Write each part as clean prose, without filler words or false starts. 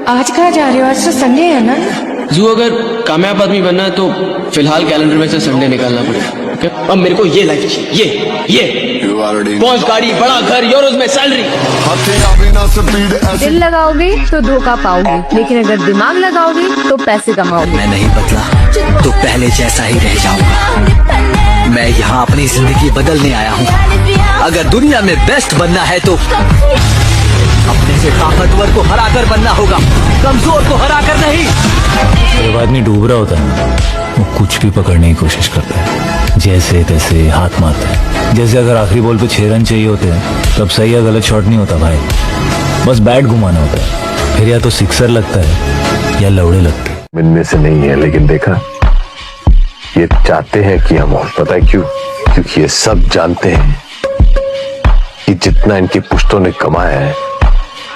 आज कहाँ जा रहे हो? आज तो संडे है ना। जू, अगर कामयाब आदमी बनना है तो फिलहाल कैलेंडर में से संडे निकालना पड़ेगा। अब मेरे को ये लाइफ चाहिए, ये पहुंच गाड़ी, बड़ा घर, यूरोज में सैलरी। दिल लगाओगे तो धोखा पाओगे, लेकिन अगर दिमाग लगाओगे तो पैसे कमाओगे। मैं नहीं बदला तो पहले जैसा ही रह जाऊंगा। मैं यहाँ अपनी जिंदगी बदलने आया हूँ। अगर दुनिया में बेस्ट बनना है तो अपने से ताकतवर को हराकर बनना होगा, कमजोर को हराकर नहीं। जब आदमी डूब रहा होता है वो कुछ भी पकड़ने की कोशिश करता है, जैसे तैसे हाथ मारता है। जैसे अगर आखिरी बॉल पे 6 रन चाहिए होते हैं तब सही या गलत शॉट नहीं होता भाई, बस बैट घुमाना होता है। फिर या तो सिक्सर लगता है या लौड़े लगते हैं। मिलने से नहीं है, लेकिन देखा ये चाहते हैं कि हम हो। पता है क्यों? क्योंकि ये सब जानते हैं कि जितना इनकी पुश्तों ने कमाया है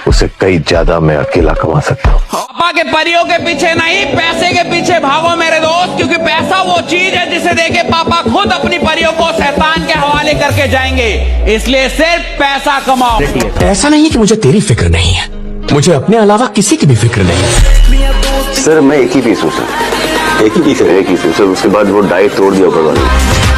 उसे कई ज्यादा मैं अकेला कमा सकता हूँ। पापा के परियों के पीछे नहीं, पैसे के पीछे भागो मेरे दोस्त, क्योंकि पैसा वो चीज है जिसे देके पापा खुद अपनी परियों को शैतान के हवाले करके जाएंगे। इसलिए सिर्फ पैसा कमाओ। ऐसा नहीं है कि मुझे तेरी फिक्र नहीं है, मुझे अपने अलावा किसी की भी फिक्र नहीं है। सर मैं एक ही पीस हूँ सर, एक ही पीस है, एक ही पीस। उसके बाद वो डाइट तोड़ दिया ऊपर वाले।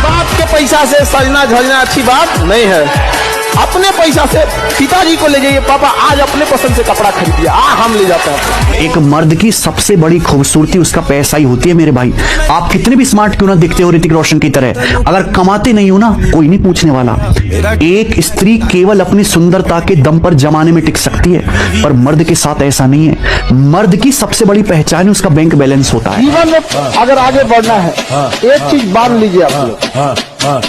बाप के पैसा से सजना झजना अच्छी बात नहीं है। अपने पैसा से पिताजी को ले जाइए, पापा आज अपने पसंद से कपड़ा खरीदिए, हम ले जाते हैं। एक मर्द की सबसे बड़ी खूबसूरती उसका पैसा ही होती है मेरे भाई। आप कितने भी स्मार्ट क्यों ना दिखते हो ऋतिक रोशन की तरह, अगर कमाते नहीं हो ना कोई नहीं पूछने वाला। एक स्त्री केवल अपनी सुंदरता के दम पर जमाने में टिक सकती है, पर मर्द के साथ ऐसा नहीं है। मर्द की सबसे बड़ी पहचान उसका बैंक बैलेंस होता है। जीवन में अगर आगे बढ़ना है एक चीज मान लीजिए आप लोग,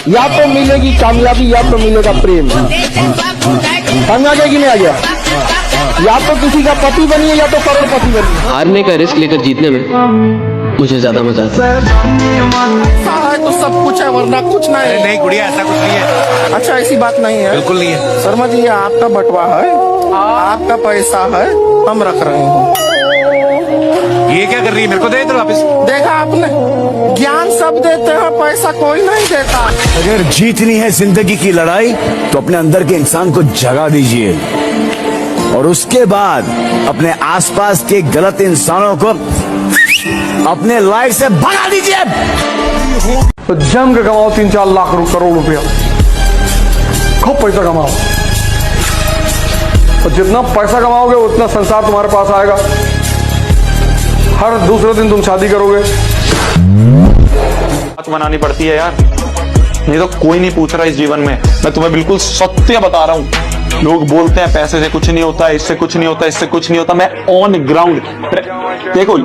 या तो मिलेगी कामयाबी या तो मिलेगा प्रेम। समझ आ गया कि नहीं आ गया? या तो किसी का पति बनिए या तो करोड़पति बनिए। हारने का रिस्क लेकर जीतने में मुझे ज्यादा मजा आता है। तो सब कुछ है वरना कुछ नहीं है। नहीं गुड़िया, ऐसा कुछ नहीं है। अच्छा ऐसी बात नहीं है, बिल्कुल नहीं है। शर्मा जी ये आपका बटवा है, आपका पैसा है, हम रख रहे हैं। ये क्या कर रही है? मेरे को दे दो वापस। देखा आपने, ज्ञान सब देते हैं, पैसा कोई नहीं देता। अगर जीतनी है जिंदगी की लड़ाई तो अपने अंदर के इंसान को जगा दीजिए और उसके बाद अपने आसपास के गलत इंसानों को अपने लाइफ से भगा दीजिए। तो जम के कमाओ 3-4 लाख करोड़ रुपया, खूब पैसा कमाओ। और जितना पैसा कमाओगे उतना संसार तुम्हारे पास आएगा। हर दूसरे दिन तुम शादी करोगे। मनानी पड़ती है यार, नहीं तो कोई नहीं पूछ रहा इस जीवन में। मैं तुम्हें बिल्कुल सत्य बता रहा हूँ। लोग बोलते हैं पैसे से कुछ नहीं होता, इससे कुछ नहीं होता, इससे कुछ नहीं होता। मैं ऑन ग्राउंड देखो,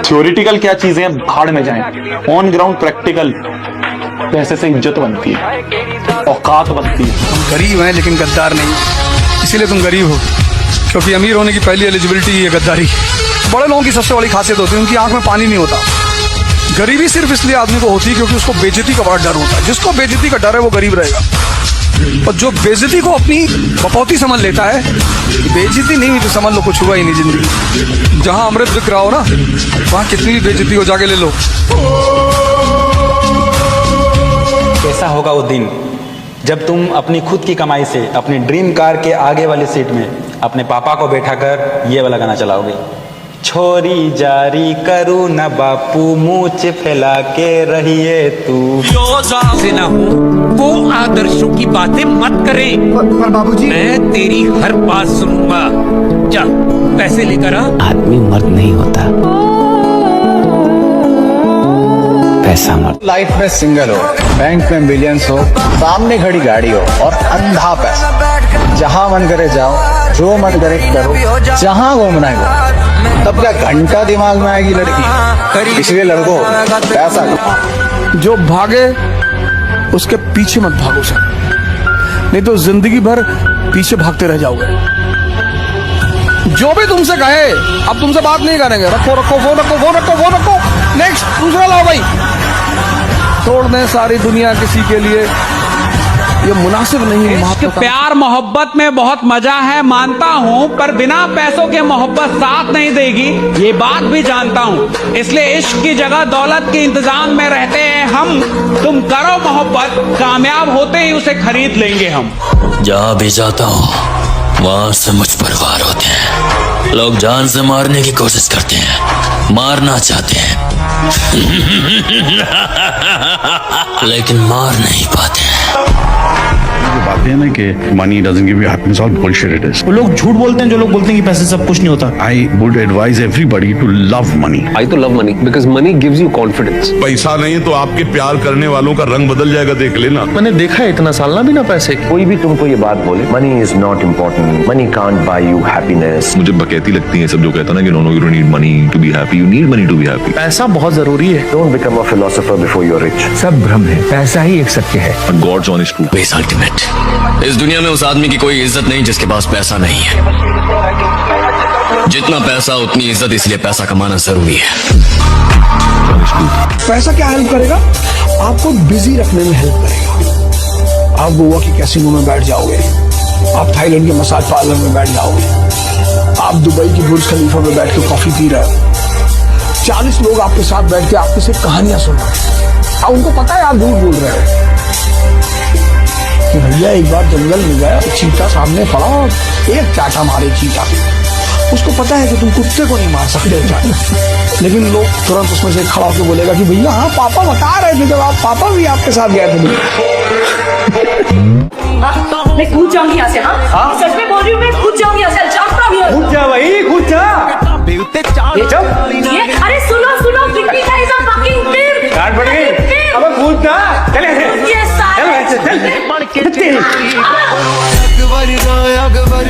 थ्योरिटिकल क्या चीजें हैं भाड़ में जाएं, ऑन ग्राउंड प्रैक्टिकल पैसे से इज्जत बनती है, औकात बनती है। तुम गरीब हैं लेकिन गद्दार नहीं, इसीलिए तुम गरीब हो, क्योंकि अमीर होने की पहली एलिजिबिलिटी है गद्दारी। बड़े लोगों की सबसे बड़ी खासियत होती है उनकी आंख में पानी नहीं होता। गरीबी सिर्फ इसलिए आदमी को होती है क्योंकि उसको बेइज्जती का बड़ा डर होता है। जिसको बेइज्जती का डर है वो गरीब रहेगा, और जो बेइज्जती को अपनी बपौती समझ लेता है, बेइज्जती नहीं हुई तो समझ लो कुछ हुआ ही नहीं जिंदगी। जहां अमृत बिक रहा हो ना वहां कितनी भी बेइज्जती हो जाके ले लो। कैसा होगा वो दिन जब तुम अपनी खुद की कमाई से अपनी ड्रीम कार के आगे वाली सीट में अपने पापा को बैठाकर ये वाला गाना चलाओगे। छोरी जारी करूँ न बापू, मूंछ फैला के रहिए तू। से ना हो वो आदर्शों की बातें मत करें। पर बाबूजी मैं तेरी हर बात सुनूंगा। जा पैसे लेकर आ। आदमी मर्द नहीं होता, पैसा मर्द। लाइफ में सिंगल हो, बैंक में मिलियंस हो, सामने खड़ी गाड़ी हो और अंधा पैसा, जहां मन करे जाओ, जो मन करे करो, जहां घूमना है तब क्या घंटा दिमाग में आएगी लड़की। इसलिए लड़कों पैसा जो भागे उसके पीछे मत भागो सर, नहीं तो जिंदगी भर पीछे भागते रह जाओगे। जो भी तुमसे कहे अब तुमसे बात नहीं करेंगे, रखो रखो फोन, रखो फोन, रखो फोन, रखो, नेक्स्ट दूसरा लाओ भाई। तोड़ दें सारी दुनिया किसी के लिए, ये मुनासिब नहीं है। प्यार मोहब्बत में बहुत मजा है मानता हूँ, पर बिना पैसों के मोहब्बत साथ नहीं देगी, ये बात भी जानता हूँ। इसलिए इश्क की जगह दौलत के इंतजाम में रहते हैं हम। तुम करो मोहब्बत, कामयाब होते ही उसे खरीद लेंगे हम। जहाँ भी जाता हूँ वहां से मुझ पर वार होते हैं। लोग जान से मारने की कोशिश करते हैं, मारना चाहते हैं लेकिन मार नहीं पाते हैं। बात है ना कि money doesn't give you happiness, all bullshit it is. वो लोग झूठ बोलते हैं जो लोग बोलते हैं कि पैसे सब कुछ नहीं होता। I would advise everybody to love money. I too love money because money gives you confidence. पैसा नहीं तो आपके प्यार करने वालों का रंग बदल जाएगा, देख लेना। मैंने देखा है इतना साल ना बिना पैसे। कोई भी तुमको ये बात बोले money is not important, money can't buy you happiness. मुझे बकैती लगती है सब जो कहता ना कि no you don't need money to be happy, you need money to be happy. पैसा बहुत जरूरी है। Don't become a philosopher before you are rich. सब भ्रम है, पैसा ही एक सत्य है। God's honest truth. Base ultimate. इस दुनिया में उस आदमी की कोई इज्जत नहीं जिसके पास पैसा नहीं है। जितना पैसा उतनी इज्जत, इसलिए पैसा कमाना जरूरी है। पैसा क्या हेल्प करेगा? आपको बिजी रखने में हेल्प करेगा। आप गोवा के कैसीनो में बैठ जाओगे, आप थाईलैंड के मसाज पार्लर में बैठ जाओगे, आप दुबई की बुर्ज खलीफा में बैठ के कॉफी पी रहे हो, 40 लोग आपके साथ बैठ के आपके सिर्फ कहानियां सुन रहे हैं। अब उनको पता है आप झूठ बोल रहे हो कि भैया एक बार जंगल में गया, चीता सामने पड़ा और एक चाटा मारे चीता। उसको पता है कि तुम कुत्ते को नहीं मार सकते चाटा, लेकिन लोग तुरंत उसमें से खड़ा होकर बोलेगा कि भैया हाँ पापा बता रहे थे जब आप पापा भी आपके साथ गए थे। मैं कूद जाऊंगी यहाँ से। हाँ सच में बोल रही हूँ, मैं कूद जाऊंगी यहाँ से। जाता भी है। कूद जा भाई, कूद जा। ये अरे सुनो सुनो, कितनी का is a fucking tip. Guard बढ़ गई। अब कूद ना, चले ये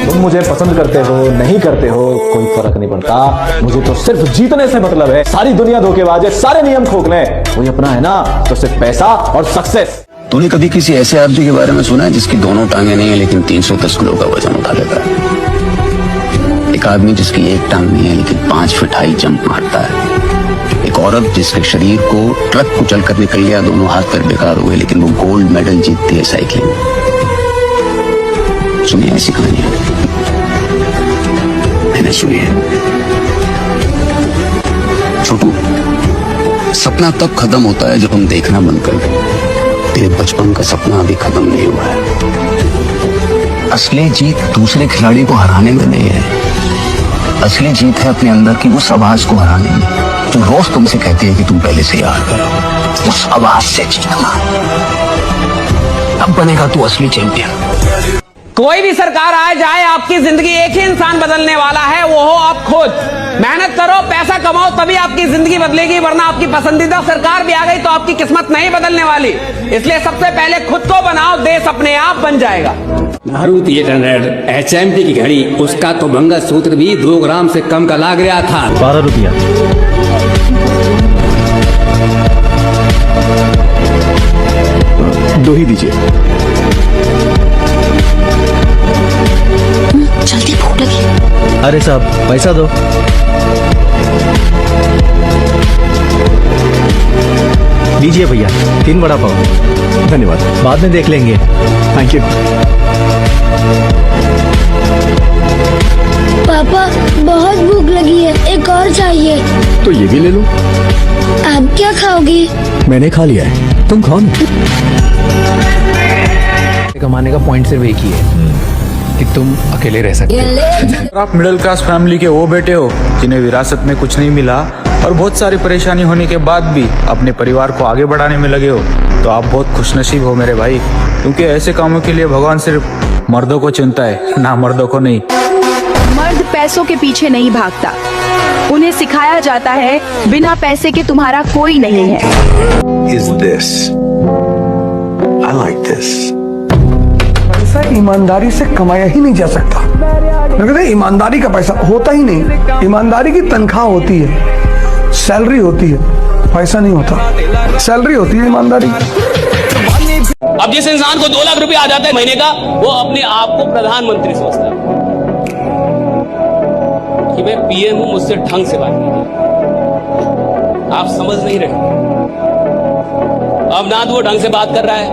तुम मुझे पसंद करते हो नहीं करते हो कोई फर्क नहीं पड़ता, मुझे तो सिर्फ जीतने से मतलब है। सारी दुनिया धोखेबाज है, सारे नियम खोखले हैं, कोई अपना है ना तो सिर्फ पैसा और सक्सेस। तूने कभी किसी ऐसे आदमी के बारे में सुना है जिसकी दोनों टांगे नहीं है लेकिन 310 किलो का वजन उठा लेता है? एक आदमी जिसकी एक टांग नहीं है लेकिन 5 फीट हाई जंप मारता है। एक औरत जिसके शरीर को ट्रक कुचल कर निकल गया, दोनों हाथ पैर बेकार हुए लेकिन वो गोल्ड मेडल जीतती है साइकिलिंग। सुनिए ऐसी कहानियां, मैंने सुनी है। छोटू, सपना तब खत्म होता है जब हम देखना बंद कर दें। तेरे बचपन का सपना अभी खत्म नहीं हुआ है। असली जीत दूसरे खिलाड़ी को हराने में नहीं है, असली जीत है अपने अंदर की उस आवाज को हराने में जो रोज तुमसे कहती है कि तुम पहले से याद करो। उस आवाज से जीतना, अब बनेगा तू असली चैंपियन। कोई भी सरकार आए जाए, आपकी जिंदगी एक ही इंसान बदलने वाला है, वो हो आप खुद। मेहनत करो, पैसा कमाओ, तभी आपकी जिंदगी बदलेगी, वरना आपकी पसंदीदा सरकार भी आ गई तो आपकी किस्मत नहीं बदलने वाली। इसलिए सबसे पहले खुद को बनाओ, देश अपने आप बन जाएगा। मारुति 800 HMT की घड़ी, उसका तो मंगलसूत्र भी 2 ग्राम से कम का लाग रहा था। 12 रुपया। दो ही दीजिए। जल्दी भूख लगी। अरे साहब पैसा दो। लीजिए भैया, 3 वड़ा पाव। धन्यवाद, बाद में देख लेंगे। Thank you. पापा बहुत भूख लगी है, एक और चाहिए। तो ये भी ले लो। आप क्या खाओगे? मैंने खा लिया है, तुम खाओ ना। कमाने का पॉइंट सिर्फ एक ही है कि तुम अकेले रह सकते हो। आप मिडिल क्लास फैमिली के वो बेटे हो जिन्हें विरासत में कुछ नहीं मिला और बहुत सारी परेशानी होने के बाद भी अपने परिवार को आगे बढ़ाने में लगे हो, तो आप बहुत खुशनसीब हो मेरे भाई, क्योंकि ऐसे कामों के लिए भगवान सिर्फ मर्दों को चुनता है, ना मर्दों को नहीं। मर्द पैसों के पीछे नहीं भागता, उन्हें सिखाया जाता है बिना पैसे के तुम्हारा कोई नहीं है। Is this? I like this. पैसा ईमानदारी से कमाया ही नहीं जा सकता। मैं कहता ईमानदारी का पैसा होता ही नहीं। ईमानदारी की तनख्वाह होती है, सैलरी होती है, पैसा नहीं होता। सैलरी होती है ईमानदारी। अब जिस इंसान को 2 लाख रुपया आ जाता है महीने का, वो अपने आप को प्रधानमंत्री समझता है कि मैं पीएम हूं, मुझसे ढंग से बात कीजिए। आप समझ नहीं रहे। अब ना तो वो ढंग से बात कर रहा है,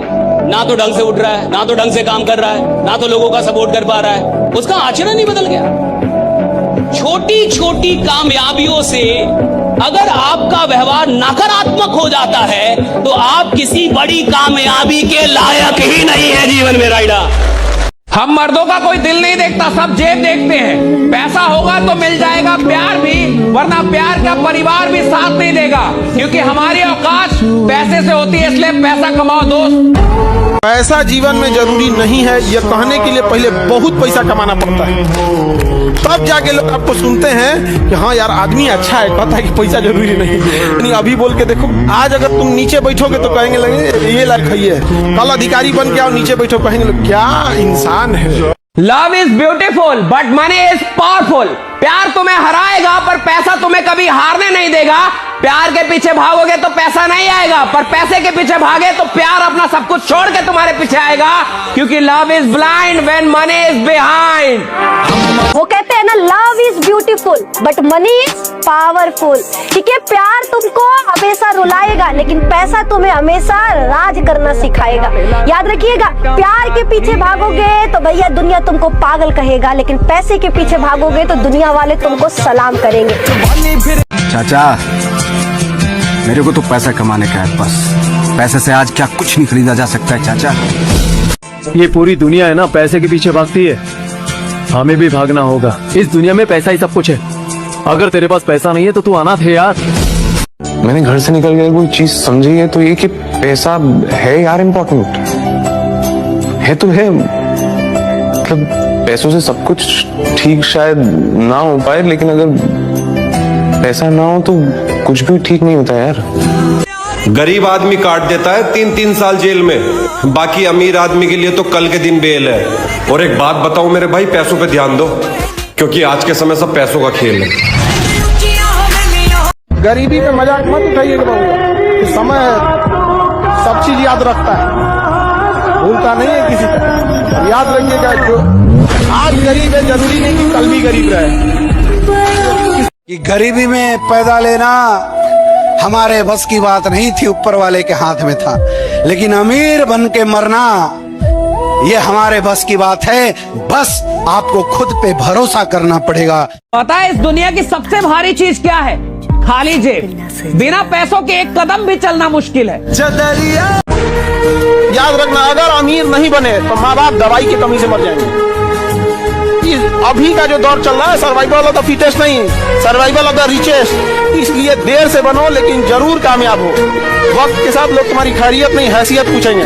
ना तो ढंग से उठ रहा है, ना तो ढंग से काम कर रहा है, ना तो लोगों का सपोर्ट कर पा रहा है। उसका आचरण ही बदल गया। छोटी छोटी कामयाबियों से अगर आपका व्यवहार नकारात्मक हो जाता है तो आप किसी बड़ी कामयाबी के लायक ही नहीं है जीवन में। राइडा हम मर्दों का कोई दिल नहीं देखता, सब जेब देखते हैं। पैसा होगा तो मिल जाएगा प्यार भी, वरना प्यार का परिवार भी साथ नहीं देगा, क्योंकि हमारी औकात पैसे से होती है। इसलिए पैसा कमाओ दोस्त। पैसा जीवन में जरूरी नहीं है, यह कहने के लिए पहले बहुत पैसा कमाना पड़ता है, तब जाके लोग आपको सुनते हैं कि हाँ यार आदमी अच्छा है, कहता है कि पैसा जरूरी नहीं है। अभी बोल के देखो, आज अगर तुम नीचे बैठोगे तो कहेंगे लगे ये लायक है, कल अधिकारी बन के आओ नीचे बैठो कहेंगे लोग क्या इंसान है। Love is beautiful but money is powerful. प्यार तुम्हें हराएगा पर पैसा तुम्हें कभी हारने नहीं देगा। प्यार के पीछे भागोगे तो पैसा नहीं आएगा, पर पैसे के पीछे भागे तो प्यार अपना सब कुछ छोड़ के तुम्हारे पीछे आएगा, क्योंकि love is blind when money is behind. वो कहते हैं ना, love is beautiful but money is powerful. ठीक है, प्यार तुमको हमेशा रुलाएगा लेकिन पैसा तुम्हें हमेशा राज करना सिखाएगा। याद रखिएगा, प्यार के पीछे भागोगे तो भैया दुनिया तुमको पागल कहेगा, लेकिन पैसे के पीछे भागोगे तो दुनिया वाले तुमको सलाम करेंगे। चाचा, मेरे को तो पैसा कमाने का है बस। पैसे से आज क्या कुछ नहीं खरीदा जा सकता है चाचा। ये पूरी दुनिया है ना पैसे के पीछे भागती है, हमें भी भागना होगा। इस दुनिया में पैसा ही सब कुछ है। अगर तेरे पास पैसा नहीं है तो तू अनाथ है यार। मैंने घर से निकल के कोई चीज समझी है तो ये कि पैसा है यार इम्पोर्टेंट है तो है। मतलब पैसों से सब कुछ ठीक शायद ना हो पाए, लेकिन अगर पैसा ना हो तो कुछ भी ठीक नहीं होता यार। गरीब आदमी काट देता है 3-3 साल जेल में, बाकी अमीर आदमी के लिए तो कल के दिन बेल है। और एक बात बताऊं मेरे भाई, पैसों पे ध्यान दो, क्योंकि आज के समय सब पैसों का खेल है। गरीबी पे मजाक मत उठाइएगा बाबू, समय सब चीज याद रखता है, भूलता नहीं है किसी का। याद रखिएगा, जो आज गरीब है जरूरी नहीं कि कल भी गरीब रहे। कि गरीबी में पैदा लेना हमारे बस की बात नहीं थी, ऊपर वाले के हाथ में था, लेकिन अमीर बन के मरना ये हमारे बस की बात है। बस आपको खुद पे भरोसा करना पड़ेगा। पता है इस दुनिया की सबसे भारी चीज क्या है? खाली जेब। बिना पैसों के एक कदम भी चलना मुश्किल है। याद रखना, अगर अमीर नहीं बने तो माँ बाप दवाई की कमी से मर जाएंगे। अभी का जो दौर चल रहा है, सर्वाइवल ऑफ द फिटेस्ट नहीं, सर्वाइवल ऑफ द रिचेस्ट। इसलिए देर से बनो लेकिन जरूर कामयाब हो। वक्त के साथ लोग तुम्हारी खैरियत नहीं हैसियत पूछेंगे।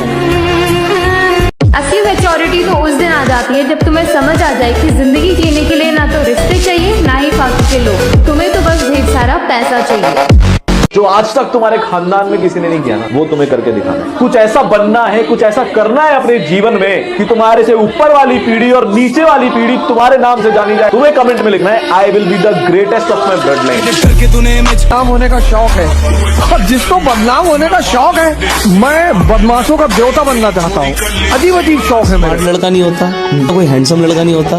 असली मैच्योरिटी तो उस दिन आ जाती है जब तुम्हें समझ आ जाए कि जिंदगी जीने के लिए ना तो रिश्ते चाहिए ना ही फालतू के लोग, तुम्हें तो बस ढेर सारा पैसा चाहिए। जो आज तक तुम्हारे खानदान में किसी ने नहीं किया ना, वो तुम्हें करके दिखाना है। कुछ ऐसा बनना है, कुछ ऐसा करना है अपने जीवन में कि तुम्हारे से ऊपर वाली पीढ़ी और नीचे वाली पीढ़ी तुम्हारे नाम से जानी जाए। तुम्हें कमेंट में लिखना है, I will be the greatest of my blood line. बदनाम होने का शौक है, और जिसको बदनाम होने का शौक है, मैं बदमाशों का देवता बनना चाहता हूँ। अजीब अजीब शौक है मेरा। लड़का नहीं होता, कोई हैंडसम लड़का नहीं होता,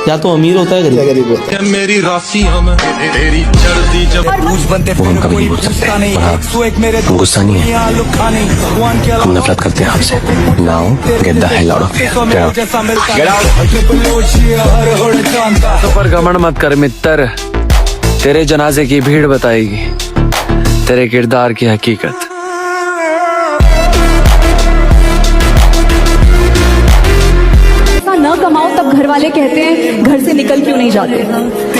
या तो अमीर होता है गरीब होता है। मेरी राशियां में तेरी चढ़ती जब वो हम कभी नहीं बोल सकते, हम गुस्सा नहीं है, हम नफरत करते हैं आपसे। Now get the hell out of here, get out. तो पर घमंड मत कर मित्र, तेरे जनाजे की भीड़ बताएगी तेरे किरदार की हकीकत। न कमाओ तब घर वाले कहते हैं घर से निकल क्यों नहीं जाते,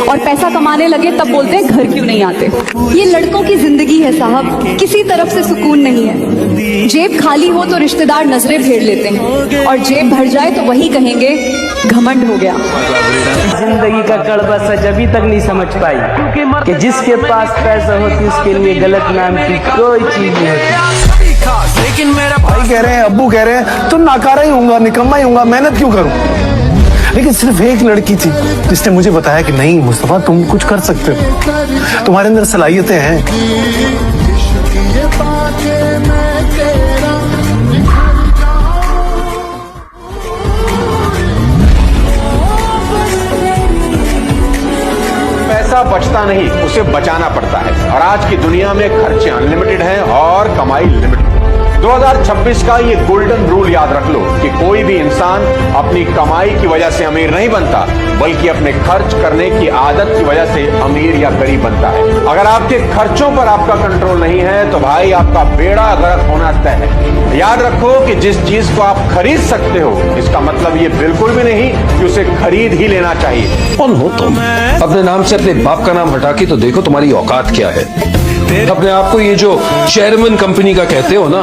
और पैसा कमाने लगे तब बोलते हैं घर क्यों नहीं आते। ये लड़कों की जिंदगी है साहब, किसी तरफ से सुकून नहीं है। जेब खाली हो तो रिश्तेदार नजरें फेर लेते हैं, और जेब भर जाए तो वही कहेंगे घमंड हो गया। जिंदगी का कड़वा सच अभी तक नहीं समझ पाई कि जिसके पास पैसा होती उसके लिए गलत नाम की कोई चीज नहीं होती। लेकिन मेरा भाई कह रहे हैं, अब्बू कह रहे हैं, तो नाकारा ही होऊंगा, निकम्मा ही होऊंगा, मेहनत क्यों करूं। लेकिन सिर्फ एक लड़की थी जिसने मुझे बताया कि नहीं मुस्तफा, तुम कुछ कर सकते हो, तुम्हारे अंदर सलाहियतें हैं। पैसा बचता नहीं, उसे बचाना पड़ता है। और आज की दुनिया में खर्चे अनलिमिटेड हैं और कमाई लिमिटेड। 2026 का ये गोल्डन रूल याद रख लो कि कोई भी इंसान अपनी कमाई की वजह से अमीर नहीं बनता, बल्कि अपने खर्च करने की आदत की वजह से अमीर या गरीब बनता है। अगर आपके खर्चों पर आपका कंट्रोल नहीं है तो भाई आपका बेड़ा गर्क होना तय है। याद रखो कि जिस चीज को आप खरीद सकते हो इसका मतलब ये बिल्कुल भी नहीं कि उसे खरीद ही लेना चाहिए। कौन हो तुम? अपने नाम से अपने बाप का नाम हटा के तो देखो तुम्हारी औकात क्या है। अपने आप को ये जो चेयरमैन कंपनी का कहते हो ना,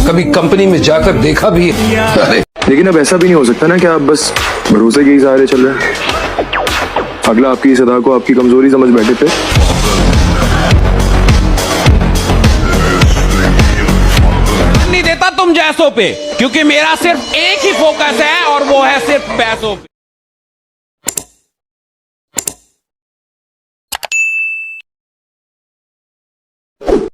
कभी कंपनी में जाकर देखा भी है? अरे लेकिन अब ऐसा भी नहीं हो सकता ना कि आप बस भरोसे के ही सहारे चल रहे हैं। अगला आपकी सदा को आपकी कमजोरी समझ बैठे थे। नहीं देता तुम जैसों पे, क्योंकि मेरा सिर्फ एक ही फोकस है और वो है सिर्फ पैसों पे।